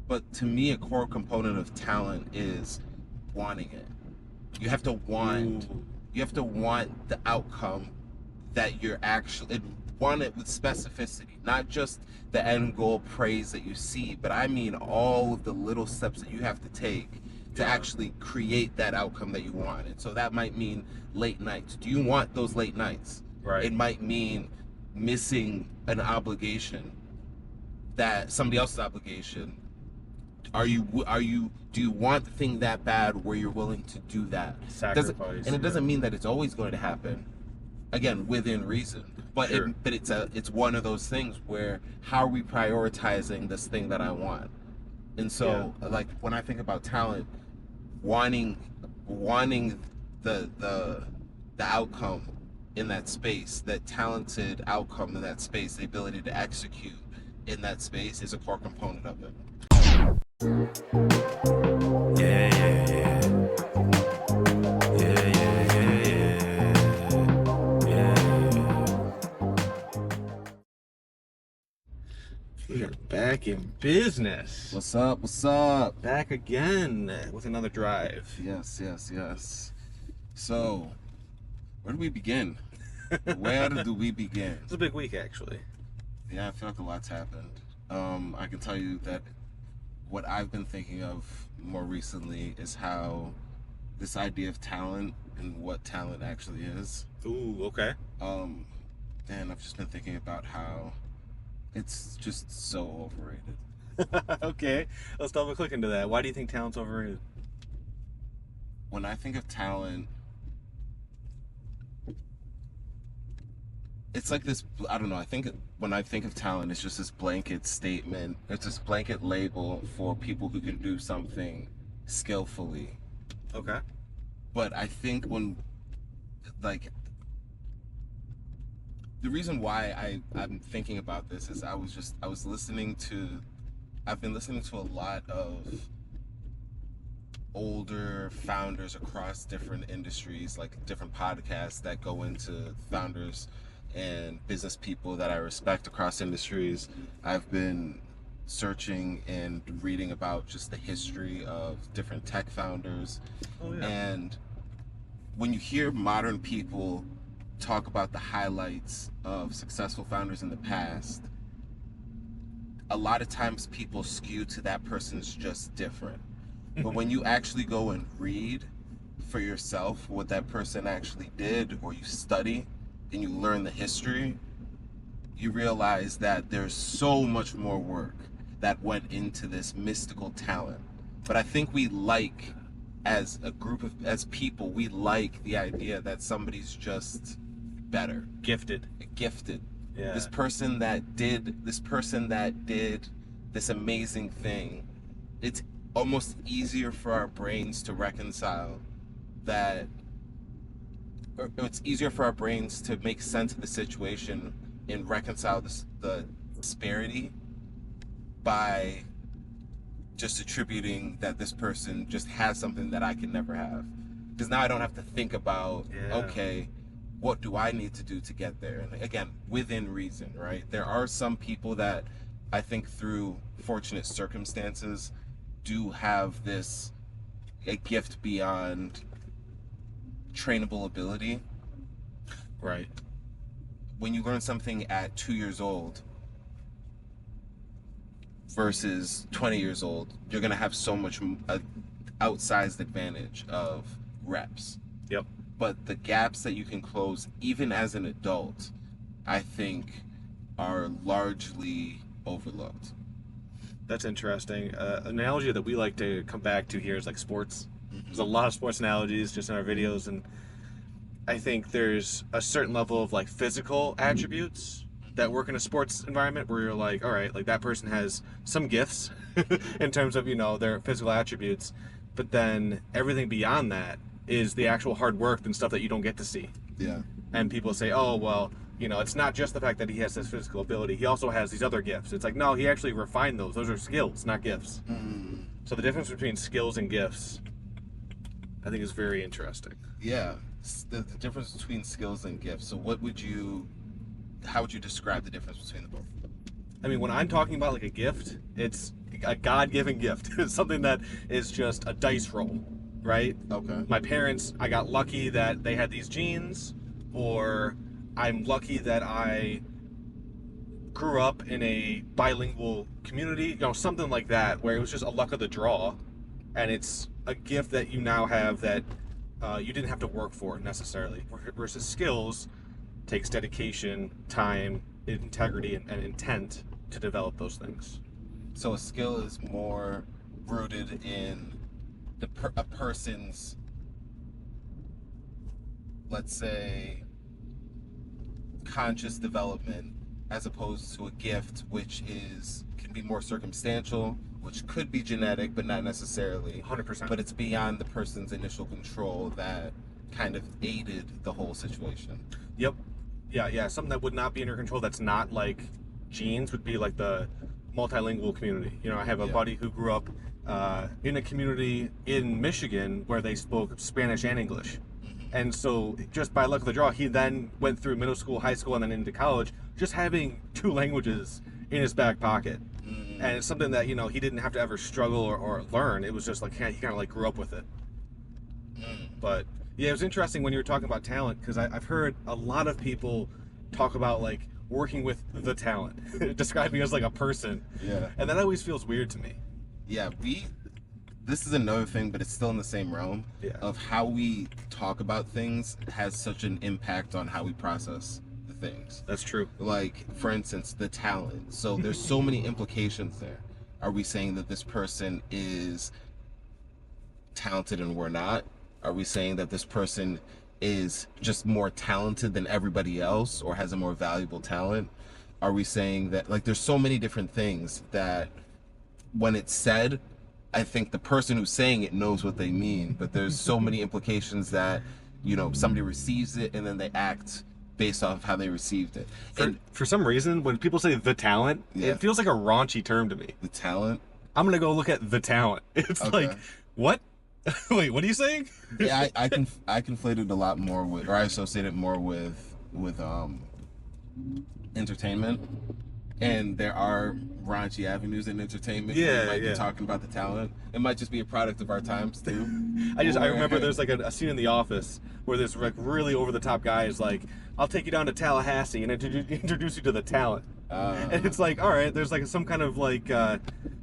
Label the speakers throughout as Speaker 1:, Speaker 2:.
Speaker 1: But to me, a core component of talent is wanting it. You have to want.
Speaker 2: Ooh.
Speaker 1: You have to want the outcome that you're actually want it with specificity, not just the end goal praise that you see, but I mean all of the little steps that you have to take to
Speaker 2: Yeah.
Speaker 1: actually create that outcome that you want. And so that might mean late nights. Do you want those late nights?
Speaker 2: Right.
Speaker 1: It might mean missing an obligation, that somebody else's obligation. Are you do you want the thing that bad where you're willing to do that? Doesn't
Speaker 2: Sacrifice.
Speaker 1: and it
Speaker 2: Yeah.
Speaker 1: doesn't mean that it's always going to happen, again, within reason, but
Speaker 2: Sure.
Speaker 1: it's one of those things where how are we prioritizing this thing that I want? And so like when I think about talent, wanting the outcome in that space, that talented outcome in that space, the ability to execute in that space is a core component of it.
Speaker 2: Yeah, yeah, yeah. Yeah, yeah, yeah, yeah. We are back in business.
Speaker 1: What's up? What's up?
Speaker 2: Back again with another drive.
Speaker 1: Yes, yes, yes. So, where do we begin? Where do we begin?
Speaker 2: It's a big week, actually.
Speaker 1: Yeah, I feel like a lot's happened. I can tell you that what I've been thinking of more recently is how this idea of talent and what talent actually is.
Speaker 2: Ooh, okay.
Speaker 1: And I've just been thinking about how it's just so overrated.
Speaker 2: Okay, let's double click into that. Why do you think talent's overrated?
Speaker 1: When I think of talent, it's like this, I don't know, I think when I think of talent, it's just this blanket statement. It's this blanket label for people who can do something skillfully.
Speaker 2: Okay.
Speaker 1: But I think like, the reason why I'm thinking about this is I've been listening to a lot of older founders across different industries, like different podcasts that go into founders and business people that I respect across industries. I've been searching and reading about just the history of different tech founders.
Speaker 2: Oh, yeah.
Speaker 1: And when you hear modern people talk about the highlights of successful founders in the past, a lot of times people skew to that person's just different. But when you actually go and read for yourself what that person actually did, or you study and you learn the history, you realize that there's so much more work that went into this mystical talent. But I think we like, as a group of, as people, we like the idea that somebody's just better,
Speaker 2: Gifted.
Speaker 1: gifted.
Speaker 2: Yeah.
Speaker 1: This person that did this amazing thing. It's almost easier for our brains to reconcile that, or it's easier for our brains to make sense of the situation and reconcile the disparity by just attributing that this person just has something that I can never have. Because now I don't have to think about, okay, what do I need to do to get there? And again, within reason, right? There are some people that I think through fortunate circumstances do have a gift beyond trainable ability.
Speaker 2: Right.
Speaker 1: When you learn something at 2 years old versus 20 years old, you're going to have so much outsized advantage of reps.
Speaker 2: Yep.
Speaker 1: But the gaps that you can close, even as an adult, I think are largely overlooked.
Speaker 2: That's interesting. An analogy that we like to come back to here is like sports. There's a lot of sports analogies just in our videos, and I think there's a certain level of like physical attributes that work in a sports environment where you're like, all right, like that person has some gifts in terms of, their physical attributes, but then everything beyond that is the actual hard work and stuff that you don't get to see.
Speaker 1: Yeah.
Speaker 2: And people say, oh, well, it's not just the fact that he has this physical ability. He also has these other gifts. It's like, no, he actually refined those. Those are skills, not gifts.
Speaker 1: Mm.
Speaker 2: So the difference between skills and gifts, I think, is very interesting.
Speaker 1: Yeah. The difference between skills and gifts. So how would you describe the difference between the both?
Speaker 2: I mean, when I'm talking about like a gift, it's a God-given gift. It's something that is just a dice roll, right?
Speaker 1: Okay.
Speaker 2: My parents, I got lucky that they had these genes, or I'm lucky that I grew up in a bilingual community, something like that, where it was just a luck of the draw, and it's a gift that you now have that you didn't have to work for necessarily. Versus skills takes dedication, time, integrity, and intent to develop those things.
Speaker 1: So a skill is more rooted in a person's, let's say, conscious development, as opposed to a gift, which can be more circumstantial, which could be genetic, but not necessarily.
Speaker 2: 100%.
Speaker 1: But it's beyond the person's initial control that kind of aided the whole situation.
Speaker 2: Yep. Yeah. Something that would not be in your control that's not like genes would be like the multilingual community. I have a buddy who grew up in a community in Michigan where they spoke Spanish and English. And so, just by luck of the draw, he then went through middle school, high school, and then into college, just having two languages in his back pocket. And it's something that, he didn't have to ever struggle or learn. It was just like, he kind of like grew up with it. But, yeah, it was interesting when you were talking about talent, because I've heard a lot of people talk about, like, working with the talent, describing as like a person.
Speaker 1: Yeah.
Speaker 2: And that always feels weird to me.
Speaker 1: Yeah, this is another thing, but it's still in the same realm of how we talk about things has such an impact on how we process the things.
Speaker 2: That's true.
Speaker 1: Like, for instance, the talent. So there's so many implications there. Are we saying that this person is talented and we're not? Are we saying that this person is just more talented than everybody else or has a more valuable talent? Are we saying that, like, there's so many different things that when it's said, I think the person who's saying it knows what they mean, but there's so many implications that, somebody receives it and then they act based off how they received it.
Speaker 2: For some reason, when people say the talent, it feels like a raunchy term to me.
Speaker 1: The talent?
Speaker 2: I'm going to go look at the talent. It's
Speaker 1: Okay.
Speaker 2: like, what? Wait, what are you saying?
Speaker 1: Yeah, I conflated a lot more with, or I associate it more with entertainment. And there are raunchy avenues in entertainment. Where you might be talking about the talent. It might just be a product of our times too.
Speaker 2: I remember there's like a scene in The Office where this like really over the top guy is like, "I'll take you down to Tallahassee and introduce you to the talent." And it's like, all right, there's like some kind of like, I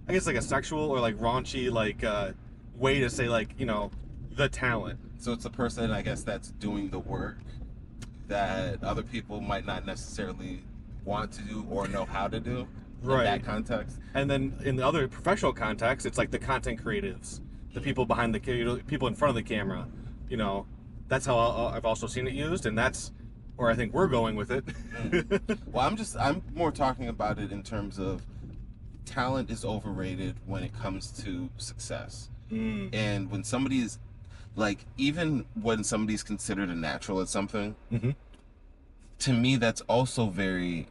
Speaker 2: guess like a sexual or like raunchy like way to say like, the talent.
Speaker 1: So it's a person, I guess, that's doing the work that other people might not necessarily want to do or know how to do in that context.
Speaker 2: And then in the other professional context, it's like the content creatives, the people behind the people in front of the camera. That's how I've also seen it used, and that's where I think we're going with it.
Speaker 1: Well, I'm more talking about it in terms of talent is overrated when it comes to success. And when somebody's like, even when somebody's considered a natural at something, to me that's also very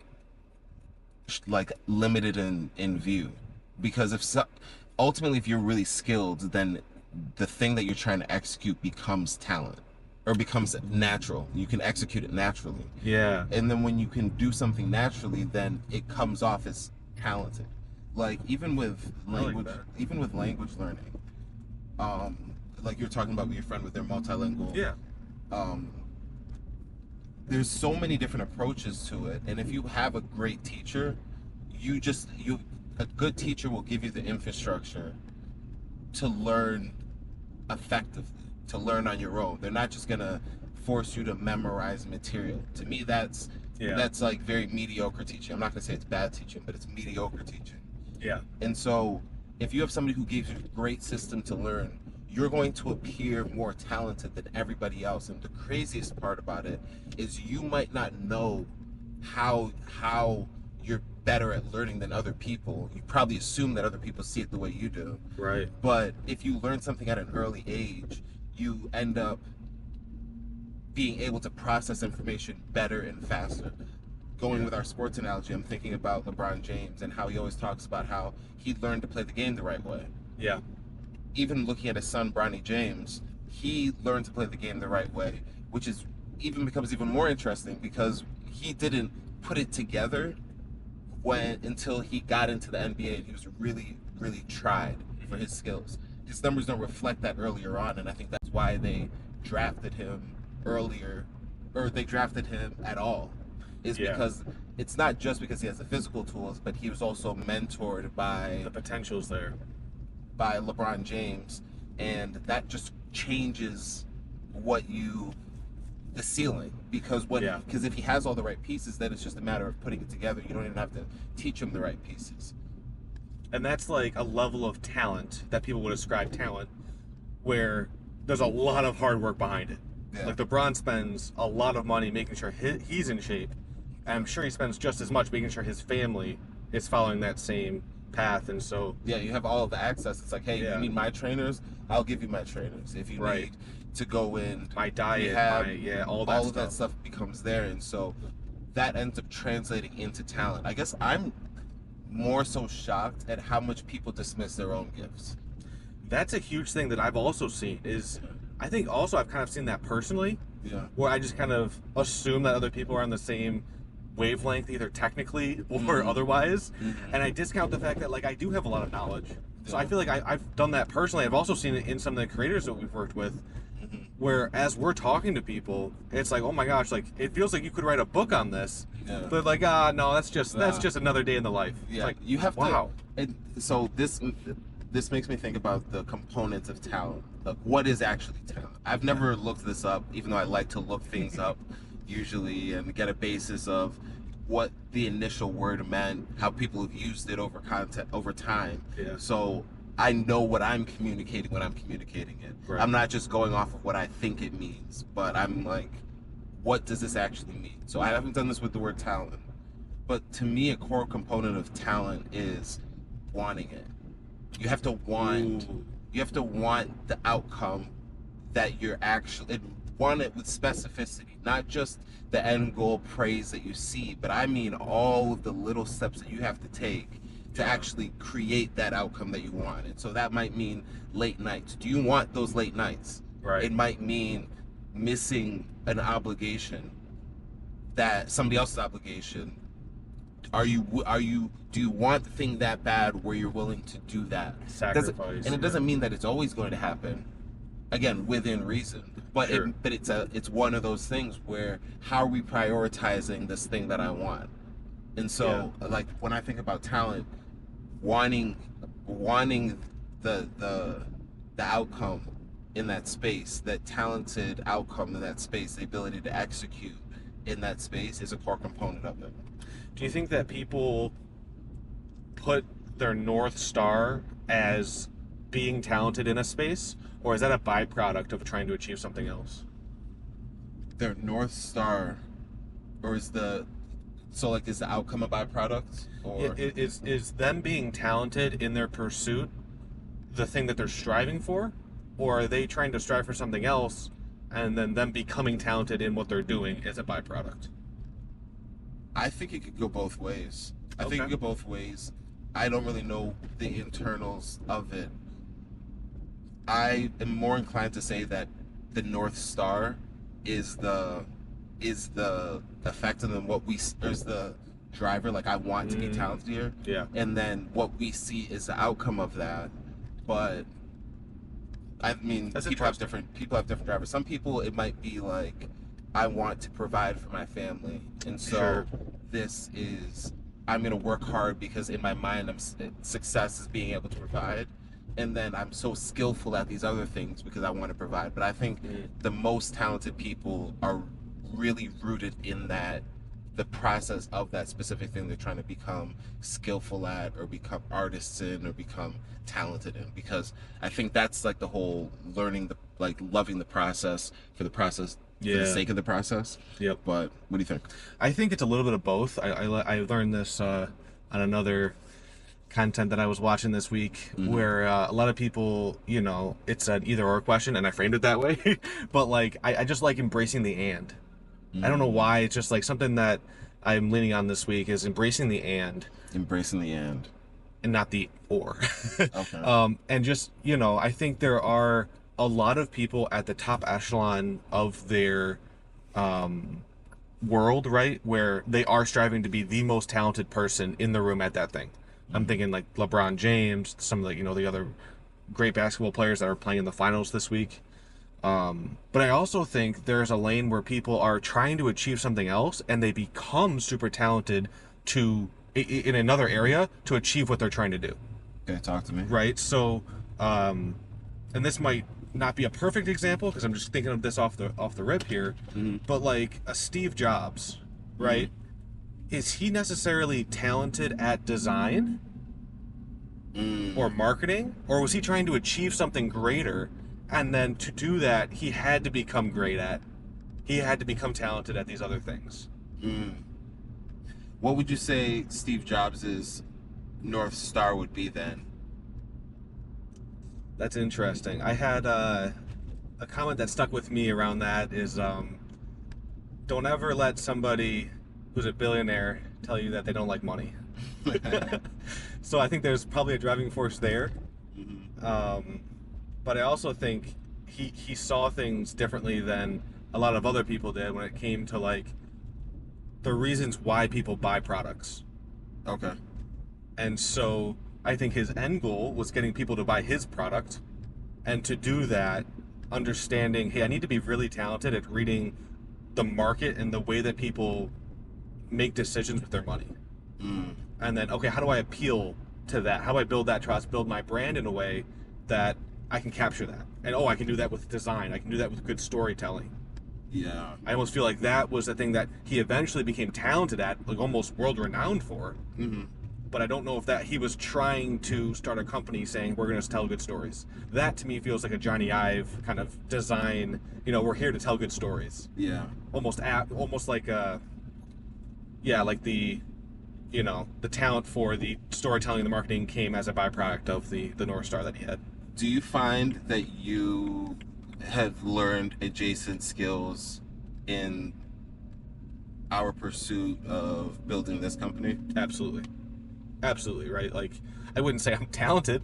Speaker 1: like limited in view, because ultimately if you're really skilled, then the thing that you're trying to execute becomes talent or becomes natural. You can execute it naturally.
Speaker 2: Yeah.
Speaker 1: And then when you can do something naturally, then it comes off as talented. Like even with language, learning, like you're talking about with your friend with their multilingual.
Speaker 2: Yeah.
Speaker 1: There's so many different approaches to it, and if you have a great teacher, a good teacher will give you the infrastructure to learn effectively, to learn on your own. They're not just gonna force you to memorize material. To me, that's like very mediocre teaching. I'm not gonna say it's bad teaching, but it's mediocre teaching.
Speaker 2: Yeah.
Speaker 1: And so, if you have somebody who gives you a great system to learn, you're going to appear more talented than everybody else. And the craziest part about it is you might not know how you're better at learning than other people. You probably assume that other people see it the way you do.
Speaker 2: Right.
Speaker 1: But if you learn something at an early age, you end up being able to process information better and faster. Going with our sports analogy, I'm thinking about LeBron James and how he always talks about how he learned to play the game the right way.
Speaker 2: Yeah.
Speaker 1: Even looking at his son, Bronny James, he learned to play the game the right way, which becomes even more interesting because he didn't put it together until he got into the NBA and he was really really tried for his skills. His numbers don't reflect that earlier on, and I think that's why they drafted him earlier, or they drafted him at all, is
Speaker 2: Yeah.
Speaker 1: because it's not just because he has the physical tools, but he was also mentored
Speaker 2: The potential's there.
Speaker 1: by LeBron James, and that just changes what you the ceiling because
Speaker 2: Yeah.
Speaker 1: if he has all the right pieces, then it's just a matter of putting it together. You don't even have to teach him the right pieces.
Speaker 2: And that's like a level of talent that people would ascribe talent where there's a lot of hard work behind it.
Speaker 1: Yeah.
Speaker 2: Like LeBron spends a lot of money making sure he's in shape. And I'm sure he spends just as much making sure his family is following that same path. And so,
Speaker 1: Yeah, you have all of the access. It's like, hey,
Speaker 2: Yeah.
Speaker 1: you need my trainers, I'll give you my trainers. If you
Speaker 2: Right.
Speaker 1: need to go in
Speaker 2: my diet,
Speaker 1: rehab,
Speaker 2: all
Speaker 1: all
Speaker 2: that
Speaker 1: of that stuff becomes there, and so that ends up translating into talent. I guess I'm more so shocked at how much people dismiss their own gifts.
Speaker 2: That's a huge thing that I've also seen is I think also I've kind of seen that personally
Speaker 1: Yeah.
Speaker 2: where I just kind of assume that other people are on the same wavelength either technically or otherwise, and I discount the fact that like I do have a lot of knowledge, so I feel like I've done that personally. I've also seen it in some of the creators that we've worked with where as we're talking to people it's like, oh my gosh, like it feels like you could write a book on this.
Speaker 1: Yeah.
Speaker 2: But like no, that's just another day in the life.
Speaker 1: Yeah,
Speaker 2: It's like
Speaker 1: you have
Speaker 2: wow.
Speaker 1: to. And so this makes me think about the components of talent. Like, what is actually talent? I've never looked this up, even though I like to look things up usually and get a basis of what the initial word meant, how people have used it over time.
Speaker 2: Yeah.
Speaker 1: So I know what I'm communicating when I'm communicating it.
Speaker 2: Right.
Speaker 1: I'm not just going off of what I think it means, but I'm like, what does this actually mean? So I haven't done this with the word talent, but to me, a core component of talent is wanting it. You have to want.
Speaker 2: Ooh.
Speaker 1: You have to want the outcome that you're actually want it with specificity, not just the end goal praise that you see, but I mean all of the little steps that you have to take to actually create that outcome that you want. And so that might mean late nights. Do you want those late nights?
Speaker 2: Right.
Speaker 1: It might mean missing an obligation, that somebody else's obligation. Do you want the thing that bad where you're willing to do that?
Speaker 2: Sacrifice.
Speaker 1: And it doesn't mean that it's always going to happen, again, within reason, but
Speaker 2: Sure.
Speaker 1: it's one of those things where how are we prioritizing this thing that I want? And so like when I think about talent, wanting the outcome in that space, that talented outcome in that space, the ability to execute in that space is a core component of it.
Speaker 2: Do you think that people put their North Star as being talented in a space, or is that a byproduct of trying to achieve something else?
Speaker 1: Their North Star, or is the outcome a byproduct? Or
Speaker 2: Is them being talented in their pursuit the thing that they're striving for, or are they trying to strive for something else and then them becoming talented in what they're doing is a byproduct?
Speaker 1: I think it could go both ways. I think it
Speaker 2: Okay.
Speaker 1: could go both ways. I don't really know the internals of it. I am more inclined to say that the North Star is the effect, and then what we is the driver. Like, I want to be talented here,
Speaker 2: Yeah.
Speaker 1: and then what we see is the outcome of that. But I mean,
Speaker 2: That's
Speaker 1: people have
Speaker 2: interesting.
Speaker 1: different drivers. Some people, it might be like, I want to provide for my family, and so
Speaker 2: Sure.
Speaker 1: this is, I'm going to work hard because in my mind, success is being able to provide, and then I'm so skillful at these other things because I want to provide. But I think the most talented people are really rooted in the process of that specific thing they're trying to become skillful at, or become artists in, or become talented in, because I think that's like the whole loving the process for the process, for the
Speaker 2: Yeah.
Speaker 1: sake of the process.
Speaker 2: Yep.
Speaker 1: But what do you think?
Speaker 2: I think it's a little bit of both. I learned this on another content that I was watching this week, where a lot of people, it's an either or question, and I framed it that way. But like, I just like embracing the and. I don't know why. It's just like something that I'm leaning on this week is embracing the and
Speaker 1: Embracing the end.
Speaker 2: not the or.
Speaker 1: Okay.
Speaker 2: And just, I think there are a lot of people at the top echelon of their world, right, where they are striving to be the most talented person in the room at that thing. I'm thinking like LeBron James, some of the the other great basketball players that are playing in the finals this week. But I also think there's a lane where people are trying to achieve something else and they become super talented to in another area to achieve what they're trying to do.
Speaker 1: Okay, talk to me.
Speaker 2: Right? So, and this might not be a perfect example because I'm just thinking of this off the rip here, but like a Steve Jobs, right? Is he necessarily talented at design or marketing, or was he trying to achieve something greater? And then to do that, he had to become he had to become talented at these other things.
Speaker 1: What would you say Steve Jobs' North Star would be then?
Speaker 2: That's interesting. I had a comment that stuck with me around that is don't ever let somebody who's a billionaire tell you that they don't like money. So I think there's probably a driving force there. But I also think he saw things differently than a lot of other people did when it came to like the reasons why people buy products.
Speaker 1: Okay.
Speaker 2: And so I think his end goal was getting people to buy his product, and to do that, understanding, hey, I need to be really talented at reading the market and the way that people make decisions with their money. And then, okay, how do I appeal to that? How do I build that trust, build my brand in a way that I can capture that? And I can do that with design. I can do that with good storytelling.
Speaker 1: Yeah.
Speaker 2: I almost feel like that was the thing that he eventually became talented at, like almost world-renowned for. But I don't know if that he was trying to start a company saying, we're going to tell good stories. That to me feels like a Johnny Ive kind of design. We're here to tell good stories.
Speaker 1: Yeah.
Speaker 2: Almost like like the talent for the storytelling and the marketing came as a byproduct of the North Star that he had.
Speaker 1: Do you find that you have learned adjacent skills in our pursuit of building this company?
Speaker 2: Absolutely, right? Like, I wouldn't say I'm talented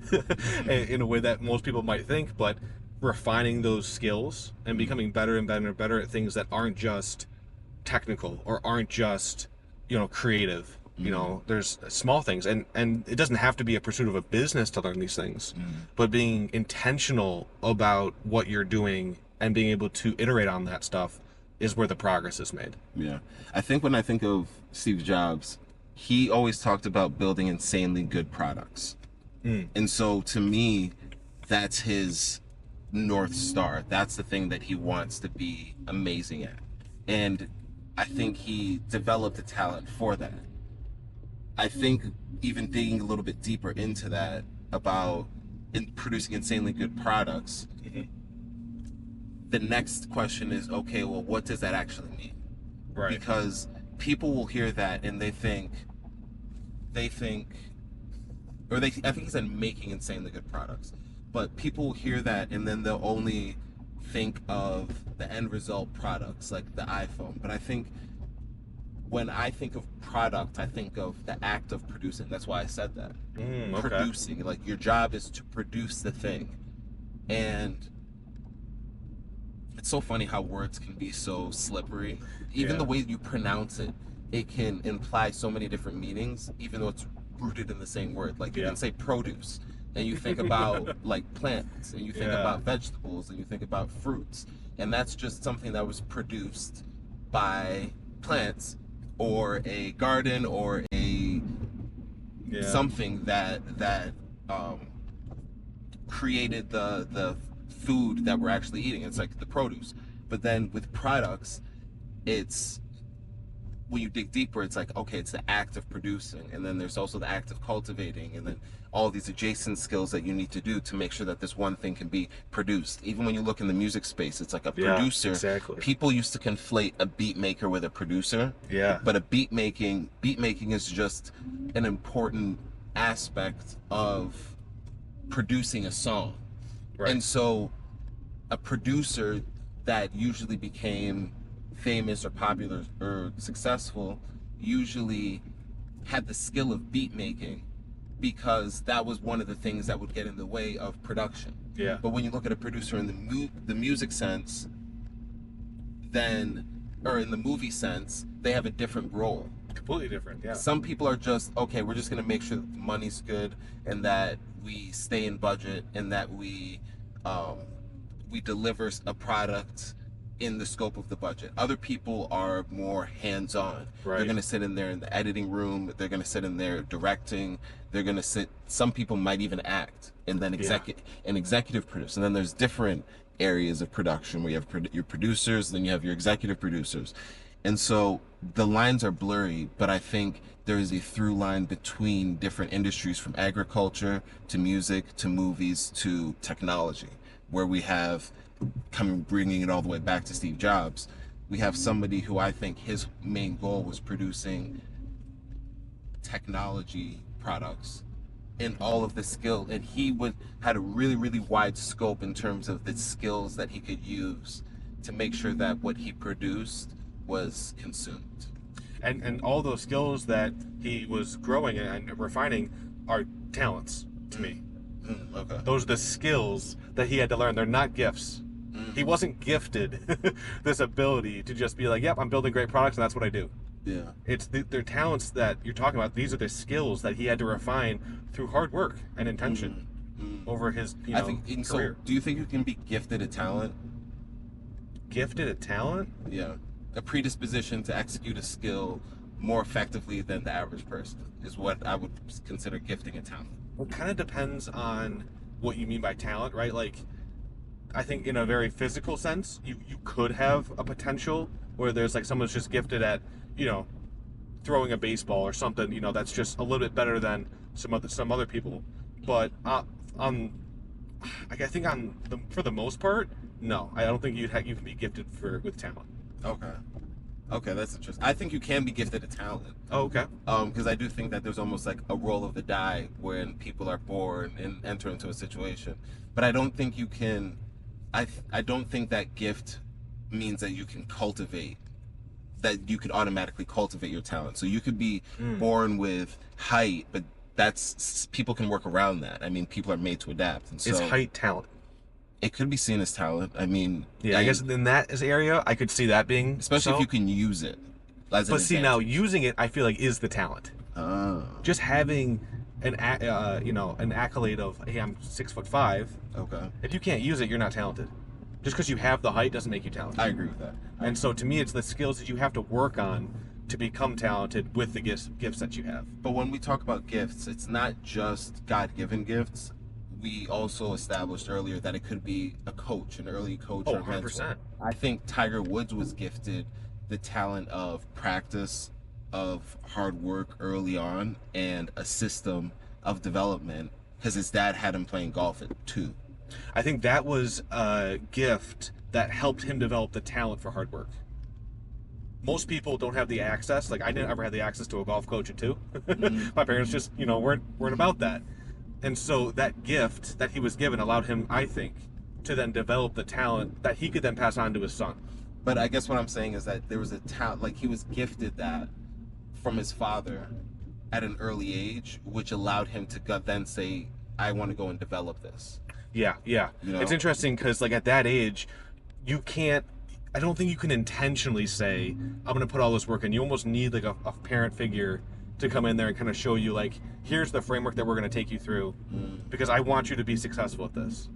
Speaker 2: in a way that most people might think, but refining those skills and becoming better and better and better at things that aren't just technical or aren't just, creative. There's small things, and it doesn't have to be a pursuit of a business to learn these things, but being intentional about what you're doing and being able to iterate on that stuff is where the progress is made.
Speaker 1: Yeah. I think when I think of Steve Jobs, he always talked about building insanely good products. And so to me, that's his North Star. That's the thing that he wants to be amazing at. And I think he developed a talent for that. I think even digging a little bit deeper into that about producing insanely good products, the next question is, okay, well, what does that actually mean?
Speaker 2: Right.
Speaker 1: Because people will hear that and I think he said making insanely good products, but people will hear that and then they'll only think of the end result products like the iPhone. But I think when I think of product, I think of the act of producing. That's why I said that.
Speaker 2: Okay.
Speaker 1: Producing, like your job is to produce the thing. And it's so funny how words can be so slippery. Even the way you pronounce it, it can imply so many different meanings, even though it's rooted in the same word. Like you can say produce, and you think about like plants, and you think about vegetables, and you think about fruits. And that's just something that was produced by plants or a garden or a something that created the food that we're actually eating. It's like the produce. But then with products, it's when you dig deeper, it's like, okay, it's the act of producing, and then there's also the act of cultivating, and then all these adjacent skills that you need to do to make sure that this one thing can be produced. Even when you look in the music space, it's like a producer.
Speaker 2: Exactly.
Speaker 1: People used to conflate a beat maker with a producer.
Speaker 2: Yeah.
Speaker 1: But a beat making is just an important aspect of producing a song.
Speaker 2: Right.
Speaker 1: And so a producer that usually became famous or popular or successful usually had the skill of beat making, because that was one of the things that would get in the way of production.
Speaker 2: Yeah.
Speaker 1: But when you look at a producer in the music sense, then, or in the movie sense, they have a different role.
Speaker 2: Completely different, yeah.
Speaker 1: Some people are just, okay, we're just going to make sure that the money's good and that we stay in budget and that um, we deliver a product in the scope of the budget. Other people are more hands-on. They're
Speaker 2: Right.
Speaker 1: going to sit in there in the editing room. They're going to sit in there directing. They're going to sit. Some people might even act, and then
Speaker 2: Yeah.
Speaker 1: executive produce. And then there's different areas of production where you have your producers, then you have your executive producers. And so the lines are blurry, but I think there is a through line between different industries, from agriculture to music to movies to technology, where we have, coming bringing it all the way back to Steve Jobs, we have somebody who I think his main goal was producing technology products and all of the skill, and he would had a really wide scope in terms of the skills that he could use to make sure that what he produced was consumed.
Speaker 2: And all those skills that he was growing and refining are talents to me.
Speaker 1: Okay.
Speaker 2: Those are the skills that he had to learn. They're not gifts. He wasn't gifted this ability to just be like, yep, I'm building great products and that's what I do.
Speaker 1: Yeah.
Speaker 2: It's their talents that you're talking about. These are the skills that he had to refine through hard work and intention over his
Speaker 1: I think
Speaker 2: career.
Speaker 1: so. Do you think you can be gifted a talent?
Speaker 2: Gifted a talent?
Speaker 1: Yeah. A predisposition to execute a skill more effectively than the average person is what I would consider gifting a talent.
Speaker 2: Well, it kind of depends on what you mean by talent, right? Like, I think in a very physical sense, you could have a potential where there's like someone's just gifted at, throwing a baseball or something, that's just a little bit better than some other people. But for the most part, no, I don't think you can be gifted with talent.
Speaker 1: Okay. Okay, that's interesting. I think you can be gifted a talent.
Speaker 2: Oh, okay.
Speaker 1: Because I do think that there's almost like a roll of the die when people are born and enter into a situation. But I don't think you can. I don't think that gift means that you can cultivate. That you could automatically cultivate your talent. So you could be born with height, but people can work around that. I mean, people are made to adapt. And so
Speaker 2: Is height talent?
Speaker 1: it could be seen as talent. I mean,
Speaker 2: Yeah, I guess in that area, I could see that being
Speaker 1: especially if you can use it. As
Speaker 2: But
Speaker 1: an
Speaker 2: see, now
Speaker 1: advantage.
Speaker 2: using it, I feel like is the talent.
Speaker 1: Oh,
Speaker 2: Just having an accolade of, hey, I'm 6'5".
Speaker 1: okay.
Speaker 2: If you can't use it, you're not talented. Just because you have the height doesn't make you talented.
Speaker 1: I agree with that.
Speaker 2: And so to me, it's the skills that you have to work on to become talented with the gifts that you have.
Speaker 1: But when we talk about gifts, it's not just God-given gifts. We also established earlier that it could be a coach, an early coach
Speaker 2: Oh,
Speaker 1: or mentor.
Speaker 2: 100%.
Speaker 1: I think Tiger Woods was gifted the talent of practice, of hard work early on, and a system of development because his dad had him playing golf at 2.
Speaker 2: I think that was a gift that helped him develop the talent for hard work. Most people don't have the access. Like, I didn't ever have the access to a golf coach at 2. My parents just, weren't about that. And so that gift that he was given allowed him, I think, to then develop the talent that he could then pass on to his son.
Speaker 1: But I guess what I'm saying is that there was a talent, like he was gifted that from his father at an early age, which allowed him to then say, I want to go and develop this.
Speaker 2: Yeah. It's interesting because, like, at that age, I don't think you can intentionally say, I'm going to put all this work in. You almost need, like, a parent figure to come in there and kind of show you, like, here's the framework that we're going to take you through because I want you to be successful at this.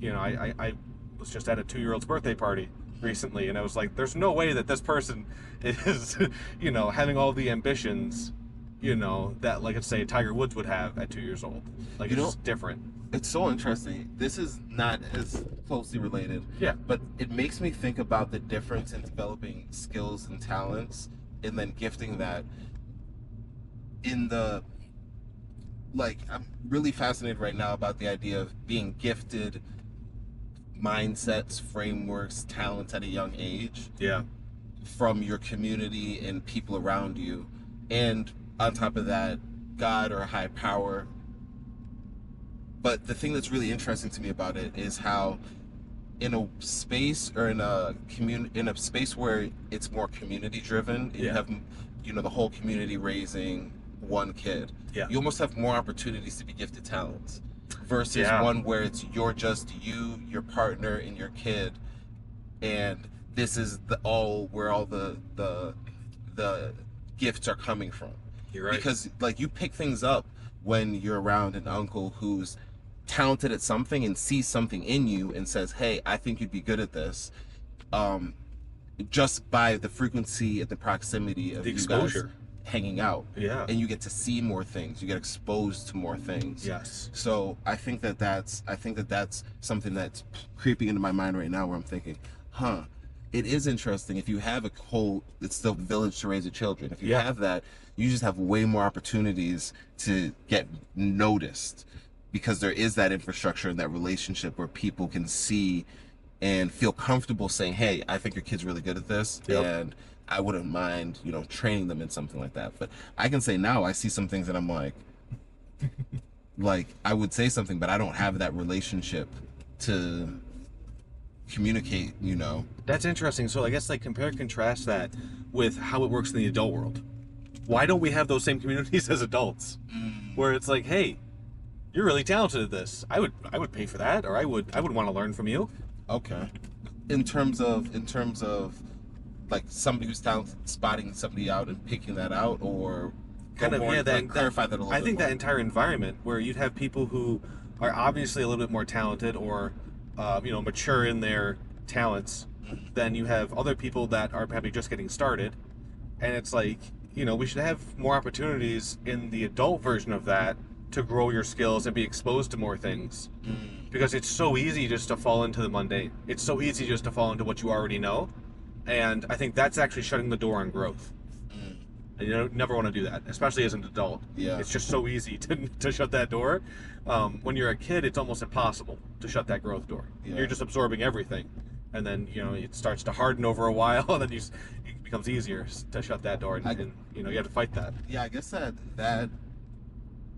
Speaker 2: I was just at a 2-year-old's birthday party recently, and I was like, there's no way that this person is, having all the ambitions, that, like, let's say Tiger Woods would have at 2 years old. Like, it's just different.
Speaker 1: It's so interesting. This is not as closely related.
Speaker 2: Yeah.
Speaker 1: But it makes me think about the difference in developing skills and talents and then gifting that I'm really fascinated right now about the idea of being gifted mindsets, frameworks, talents at a young age.
Speaker 2: Yeah.
Speaker 1: From your community and people around you. And on top of that, God or a high power. But the thing that's really interesting to me about it is how in a space or in a space where it's more community driven, you have the whole community raising one kid.
Speaker 2: Yeah.
Speaker 1: You almost have more opportunities to be gifted talents versus one where it's you're just you, your partner, and your kid, and this is where all the gifts are coming from.
Speaker 2: You're right.
Speaker 1: Because like you pick things up when you're around an uncle who's talented at something and sees something in you and says, "Hey, I think you'd be good at this." Um, just by the frequency and the proximity of
Speaker 2: The
Speaker 1: you guys
Speaker 2: exposure.
Speaker 1: hanging out,
Speaker 2: Yeah.
Speaker 1: and you get to see more things, you get exposed to more things.
Speaker 2: Yes.
Speaker 1: So I think that that's something that's creeping into my mind right now, where I'm thinking, huh, it is interesting. If you have a whole, it's the village to raise the children. If you
Speaker 2: Yeah.
Speaker 1: have that, you just have way more opportunities to get noticed, because there is that infrastructure and that relationship where people can see and feel comfortable saying, "Hey, I think your kid's really good at this,
Speaker 2: Yep.
Speaker 1: and I wouldn't mind, training them in something like that." But I can say now, I see some things that I'm like I would say something, but I don't have that relationship to communicate.
Speaker 2: That's interesting. So I guess like compare and contrast that with how it works in the adult world. Why don't we have those same communities as adults, where it's like, hey, you're really talented at this. I would pay for that, or I would want to learn from you.
Speaker 1: Okay. In terms of like somebody who's talented, spotting somebody out and picking that out, or
Speaker 2: Kind of, yeah. That
Speaker 1: clarify that a little
Speaker 2: I
Speaker 1: bit
Speaker 2: think
Speaker 1: more.
Speaker 2: that entire environment where you'd have people who are obviously a little bit more talented or, mature in their talents, then you have other people that are probably just getting started, and it's like, we should have more opportunities in the adult version of that to grow your skills and be exposed to more things. Because it's so easy just to fall into the mundane. It's so easy just to fall into what you already know. And I think that's actually shutting the door on growth. And you never want to do that, especially as an adult.
Speaker 1: Yeah.
Speaker 2: It's just so easy to shut that door. When you're a kid, it's almost impossible to shut that growth door.
Speaker 1: Yeah.
Speaker 2: You're just absorbing everything. And then, it starts to harden over a while, and then it becomes easier to shut that door. And you have to fight that.
Speaker 1: Yeah, I guess that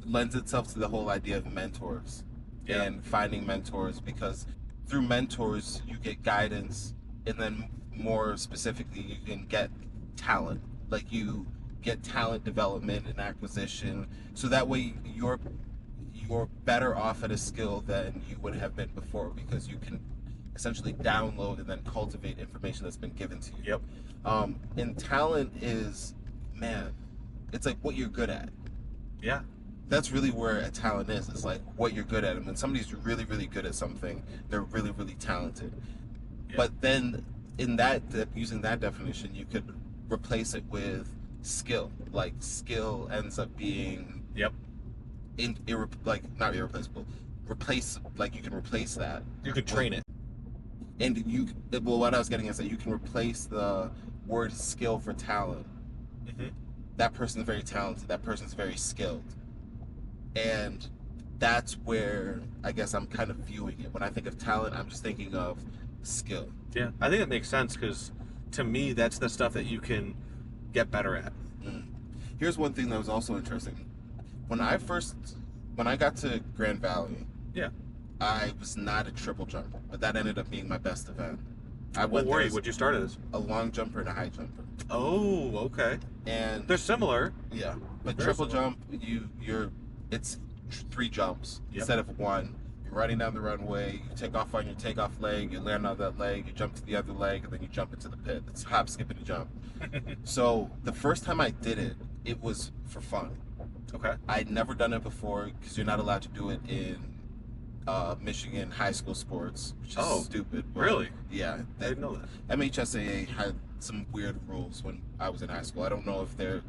Speaker 1: lends itself to the whole idea of mentors.
Speaker 2: Yeah.
Speaker 1: And finding mentors, because through mentors you get guidance, and then more specifically you can get talent. Like you get talent development and acquisition, so that way you're better off at a skill than you would have been before, because you can essentially download and then cultivate information that's been given to you.
Speaker 2: Yep.
Speaker 1: And talent is, man, it's like what you're good at.
Speaker 2: Yeah.
Speaker 1: That's really where a talent is. It's like what you're good at. And when somebody's really, really good at something, they're really, really talented.
Speaker 2: Yeah.
Speaker 1: But then using that definition, you could replace it with skill. Like skill ends up being
Speaker 2: Yep.
Speaker 1: not irreplaceable. You can replace that.
Speaker 2: You could train it.
Speaker 1: And what I was getting is that you can replace the word skill for talent.
Speaker 2: Mm-hmm.
Speaker 1: That person's very talented. That person's very skilled. And that's where I guess I'm kind of viewing it. When I think of talent, I'm just thinking of skill.
Speaker 2: Yeah, I think that makes sense, because to me, that's the stuff that you can get better at.
Speaker 1: Here's one thing that was also interesting. When I got to Grand Valley,
Speaker 2: Yeah.
Speaker 1: I was not a triple jumper, but that ended up being my best event. I
Speaker 2: Well,
Speaker 1: went there as
Speaker 2: what'd you start as?
Speaker 1: a long jumper and a high jumper.
Speaker 2: Oh, okay.
Speaker 1: And
Speaker 2: They're similar.
Speaker 1: yeah, but
Speaker 2: Very
Speaker 1: triple
Speaker 2: similar.
Speaker 1: jump, it's 3 jumps
Speaker 2: Yep.
Speaker 1: instead of 1. You're running down the runway, you take off on your takeoff leg, you land on that leg, you jump to the other leg, and then you jump into the pit. It's hop, skip, and a jump. So the first time I did it, it was for fun.
Speaker 2: Okay.
Speaker 1: I'd never done it before, because you're not allowed to do it in Michigan high school sports, which is stupid. But
Speaker 2: really?
Speaker 1: yeah.
Speaker 2: I didn't know that.
Speaker 1: MHSAA had some weird rules when I was in high school. I don't know if they're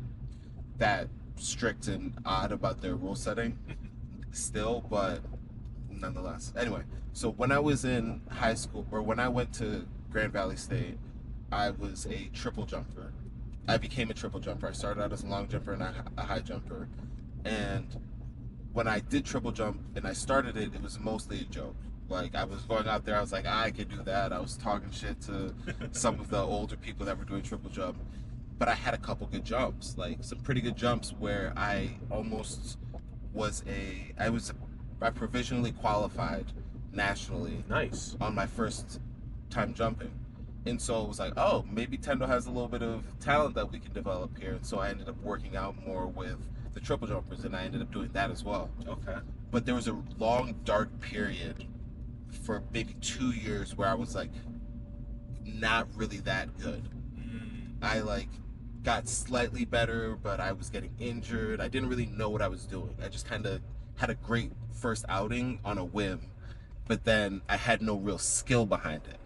Speaker 1: that strict and odd about their rule setting still, but nonetheless. Anyway, so when I was in high school, or when I went to Grand Valley State, I was a triple jumper. I became a triple jumper. I started out as a long jumper and a high jumper. And when I did triple jump and I started it, it was mostly a joke. Like, I was going out there, I was like, I could do that. I was talking shit to some of the older people that were doing triple jump. But I had a couple good jumps, like some pretty good jumps where I almost I provisionally qualified nationally
Speaker 2: Nice.
Speaker 1: on my first time jumping. And so it was like, oh, maybe Tendo has a little bit of talent that we can develop here. And so I ended up working out more with the triple jumpers, and I ended up doing that as well.
Speaker 2: Okay.
Speaker 1: But there was a long, dark period for maybe 2 years where I was like not really that good. I got slightly better, but I was getting injured. I didn't really know what I was doing. I just kind of had a great first outing on a whim, but then I had no real skill behind it.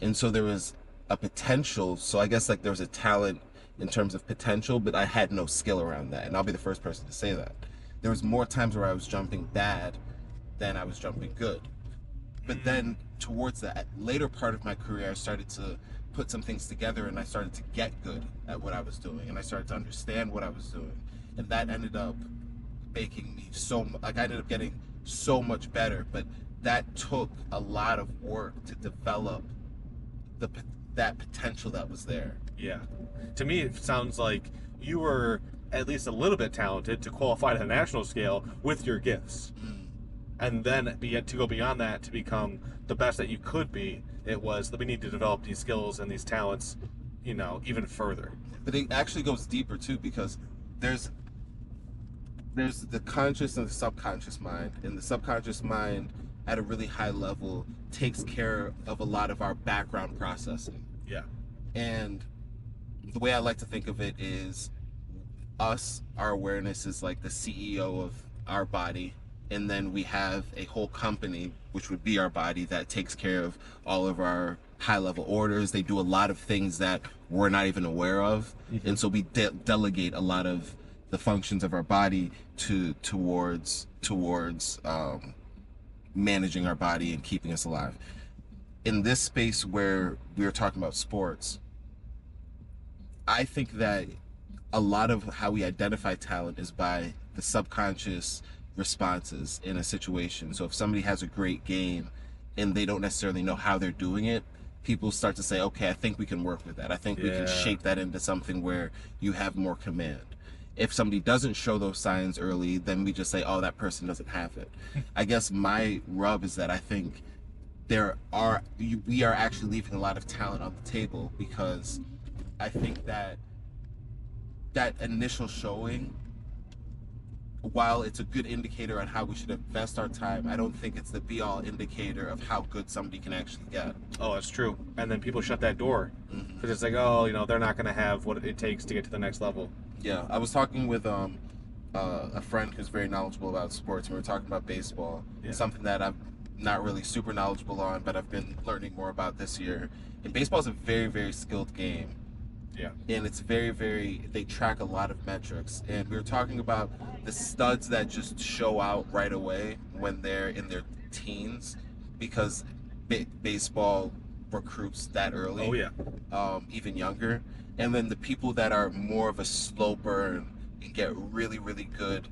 Speaker 1: And so there was a potential. So I guess like there was a talent in terms of potential, but I had no skill around that. And I'll be the first person to say that. There was more times where I was jumping bad than I was jumping good. But then towards the later part of my career, I started to put some things together and I started to get good at what I was doing and I started to understand what I was doing. And that ended up making me like I ended up getting so much better, but that took a lot of work to develop the that potential that was there.
Speaker 2: Yeah. To me, it sounds like you were at least a little bit talented to qualify to the national scale with your gifts. And then to go beyond that to become the best that you could be, it was that we need to develop these skills and these talents, even further.
Speaker 1: But it actually goes deeper too, because there's the conscious and the subconscious mind, and the subconscious mind at a really high level takes care of a lot of our background processing.
Speaker 2: Yeah.
Speaker 1: And the way I like to think of it is our awareness is like the CEO of our body, and then we have a whole company, which would be our body, that takes care of all of our high level orders. They do a lot of things that we're not even aware of. And so we delegate a lot of the functions of our body towards managing our body and keeping us alive. In this space where we were talking about sports, I think that a lot of how we identify talent is by the subconscious responses in a situation. So if somebody has a great game and they don't necessarily know how they're doing it, people start to say, okay, I think we can work with that. I think we can shape that into something where you have more command. If somebody doesn't show those signs early, then we just say, oh, that person doesn't have it. I guess my rub is that I think we are actually leaving a lot of talent on the table, because I think that initial showing, while it's a good indicator on how we should invest our time, I don't think it's the be-all indicator of how good somebody can actually get.
Speaker 2: Oh, that's true. And then people shut that door because it's like, oh, they're not going to have what it takes to get to the next level.
Speaker 1: Yeah, I was talking with a friend who's very knowledgeable about sports, and we were talking about baseball.
Speaker 2: Yeah.
Speaker 1: Something that I'm not really super knowledgeable on, but I've been learning more about this year. And baseball is a very, very skilled game.
Speaker 2: Yeah.
Speaker 1: And it's they track a lot of metrics. And we were talking about the studs that just show out right away when they're in their teens, because baseball recruits that early.
Speaker 2: Oh, yeah.
Speaker 1: Even younger. And then the people that are more of a slow burn and get really, really good,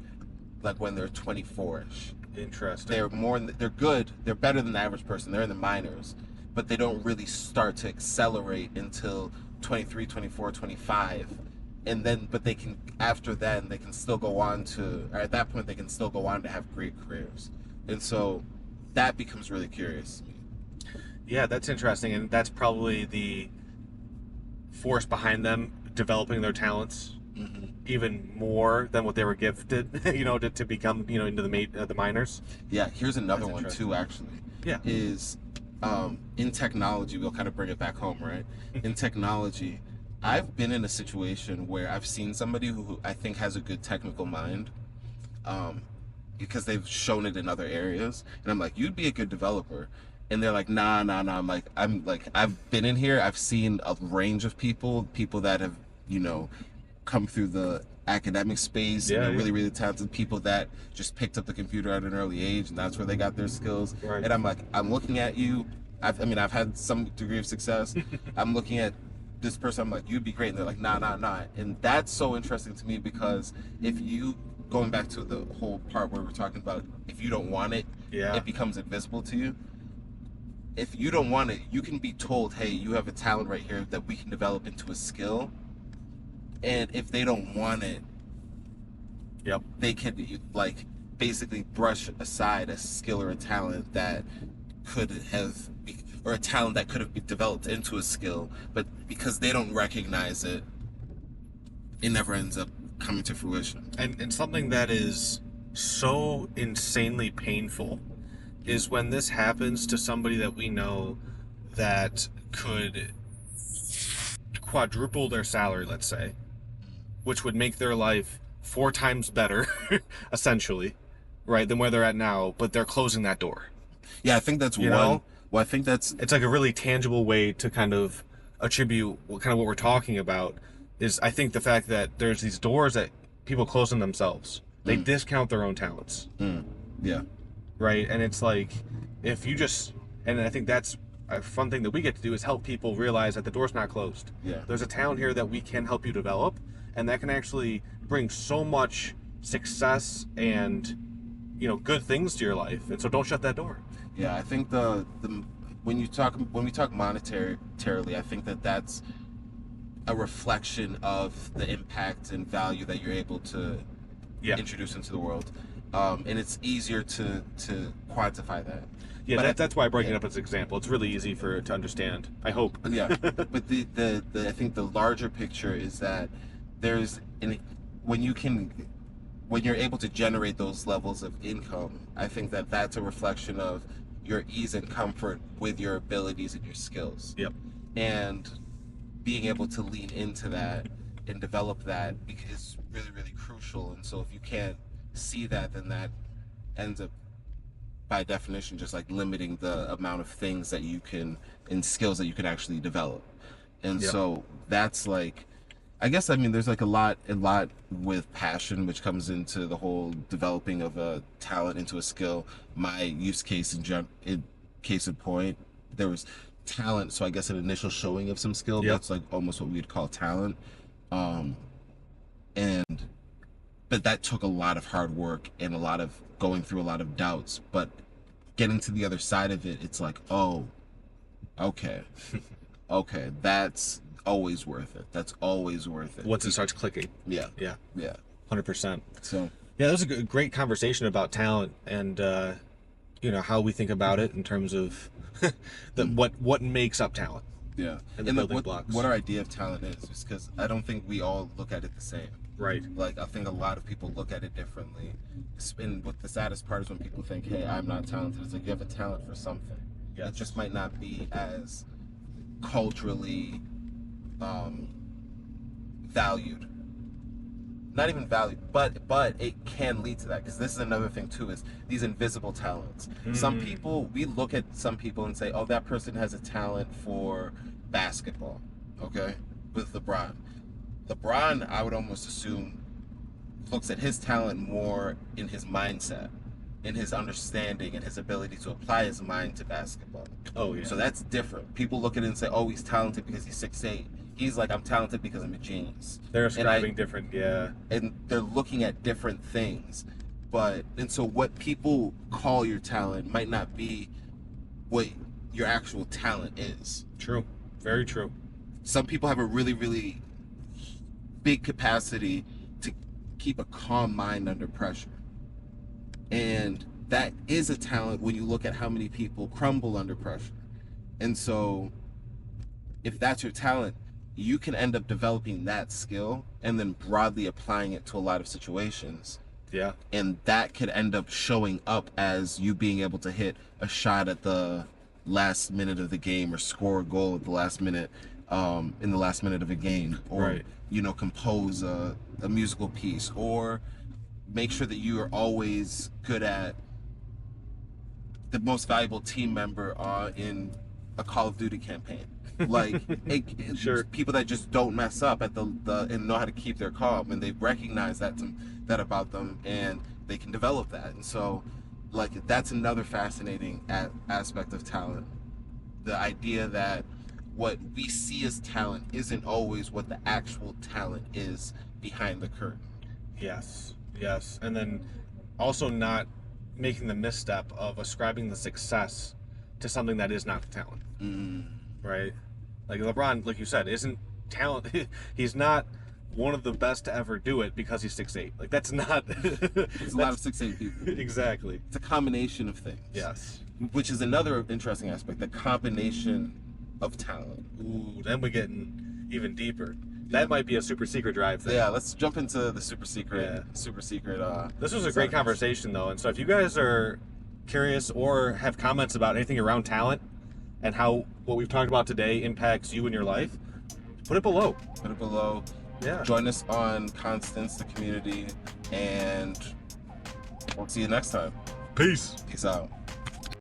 Speaker 1: like when they're 24-ish.
Speaker 2: Interesting.
Speaker 1: They're good. They're better than the average person. They're in the minors, but they don't really start to accelerate until 23, 24, 25. And then, but after then, they can still go on or at that point, they can still go on to have great careers. And so that becomes really curious to me.
Speaker 2: Yeah, that's interesting. And that's probably the force behind them developing their talents even more than what they were gifted, to become, into the minors.
Speaker 1: Yeah, here's another one too, actually.
Speaker 2: Yeah.
Speaker 1: Is in technology, we'll kind of bring it back home, right? In technology, I've been in a situation where I've seen somebody who I think has a good technical mind, because they've shown it in other areas, and I'm like, you'd be a good developer. And they're like, nah. I'm like, I've been in here. I've seen a range of people that have, come through the academic space.
Speaker 2: Yeah,
Speaker 1: really, really talented people that just picked up the computer at an early age, and that's where they got their skills.
Speaker 2: Right.
Speaker 1: And I'm like, I'm looking at you. I've had some degree of success. I'm looking at this person. I'm like, you'd be great. And they're like, nah. And that's so interesting to me, because going back to the whole part where we're talking about, if you don't want it, it becomes invisible to you. If you don't want it, you can be told, hey, you have a talent right here that we can develop into a skill. And if they don't want it, they can basically brush aside a skill or a talent that could have, or a talent that could have been developed into a skill, but because they don't recognize it, it never ends up coming to fruition.
Speaker 2: And something that is so insanely painful is when this happens to somebody that we know that could quadruple their salary, let's say, which would make their life 4 times better, essentially, right, than where they're at now, but they're closing that door.
Speaker 1: Yeah, I think that's
Speaker 2: You
Speaker 1: one.
Speaker 2: know?
Speaker 1: Well, I think that's
Speaker 2: It's like a really tangible way to kind of attribute what we're talking about is I think the fact that there's these doors that people close on themselves. They discount their own talents,
Speaker 1: yeah,
Speaker 2: right? And it's like if you just and I think that's a fun thing that we get to do is help people realize that the door's not closed.
Speaker 1: Yeah.
Speaker 2: There's a talent here that we can help you develop, and that can actually bring so much success and good things to your life. And so don't shut that door.
Speaker 1: yeah. I think the when we talk monetarily, I think that's a reflection of the impact and value that you're able to introduce into the world, and it's easier to quantify that.
Speaker 2: Yeah,
Speaker 1: But
Speaker 2: that's why I bring it up as an example. It's really easy to understand. I hope.
Speaker 1: Yeah, but the I think the larger picture is that when you're able to generate those levels of income, I think that's a reflection of your ease and comfort with your abilities and your skills.
Speaker 2: Yep.
Speaker 1: And being able to lean into that and develop that is really, really crucial. And so if you can't see that, then that ends up by definition just like limiting the amount of things that you can and skills that you can actually develop. And so that's like, I guess, I mean, there's like a lot with passion, which comes into the whole developing of a talent into a skill. My use case case in point, there was talent, so I guess an initial showing of some skill. That's like almost what we'd call talent. But that took a lot of hard work and a lot of going through a lot of doubts. But getting to the other side of it, it's like, oh, okay, okay, that's always worth it. That's always worth it.
Speaker 2: Once it starts clicking. Yeah. 100%.
Speaker 1: So
Speaker 2: yeah, that was a great conversation about talent and how we think about it in terms of what makes up talent.
Speaker 1: Yeah,
Speaker 2: and the building blocks.
Speaker 1: What our idea of talent is because I don't think we all look at it the same.
Speaker 2: Right.
Speaker 1: Like, I think a lot of people look at it differently. And what the saddest part is when people think, hey, I'm not talented. It's like you have a talent for something.
Speaker 2: Yes.
Speaker 1: It just might not be as culturally valued. Not even valued, but it can lead to that. Because this is another thing, too, is these invisible talents. Some people, we look at some people and say, oh, that person has a talent for basketball, okay, with LeBron. LeBron, I would almost assume, looks at his talent more in his mindset, in his understanding, and his ability to apply his mind to basketball.
Speaker 2: Oh, yeah.
Speaker 1: So that's different. People look at it and say, oh, he's talented because he's 6'8". He's like, I'm talented because I'm a genius.
Speaker 2: They're ascribing different,
Speaker 1: and they're looking at different things. And so what people call your talent might not be what your actual talent is.
Speaker 2: True. Very true.
Speaker 1: Some people have a really, really big capacity to keep a calm mind under pressure. And that is a talent when you look at how many people crumble under pressure. And so if that's your talent, you can end up developing that skill and then broadly applying it to a lot of situations.
Speaker 2: Yeah.
Speaker 1: And that could end up showing up as you being able to hit a shot at the last minute of the game or score a goal at the last minute, in the last minute of a game, or
Speaker 2: right.
Speaker 1: Compose a musical piece, or make sure that you are always good at the most valuable team member in a Call of Duty campaign. Like
Speaker 2: sure.
Speaker 1: People that just don't mess up at the and know how to keep their calm, and they recognize that about them, and they can develop that. And so, like, that's another fascinating aspect of talent. The idea that what we see as talent isn't always what the actual talent is behind the curtain.
Speaker 2: Yes. And then also not making the misstep of ascribing the success to something that is not the talent. Right? Like LeBron, like you said, isn't talent. He's not one of the best to ever do it because he's 6'8". Like, that's not...
Speaker 1: There's a lot of 6'8" people.
Speaker 2: Exactly.
Speaker 1: It's a combination of things.
Speaker 2: Yes.
Speaker 1: Which is another interesting aspect, the combination of talent.
Speaker 2: Ooh, then we're getting even deeper. That might be a super secret drive thing.
Speaker 1: Yeah, let's jump into the super secret.
Speaker 2: This was a great conversation, though. And so if you guys are curious or have comments about anything around talent and how what we've talked about today impacts you in your life, put it below. Yeah.
Speaker 1: Join us on Constance, the community, and we'll see you next time.
Speaker 2: Peace.
Speaker 1: Peace out.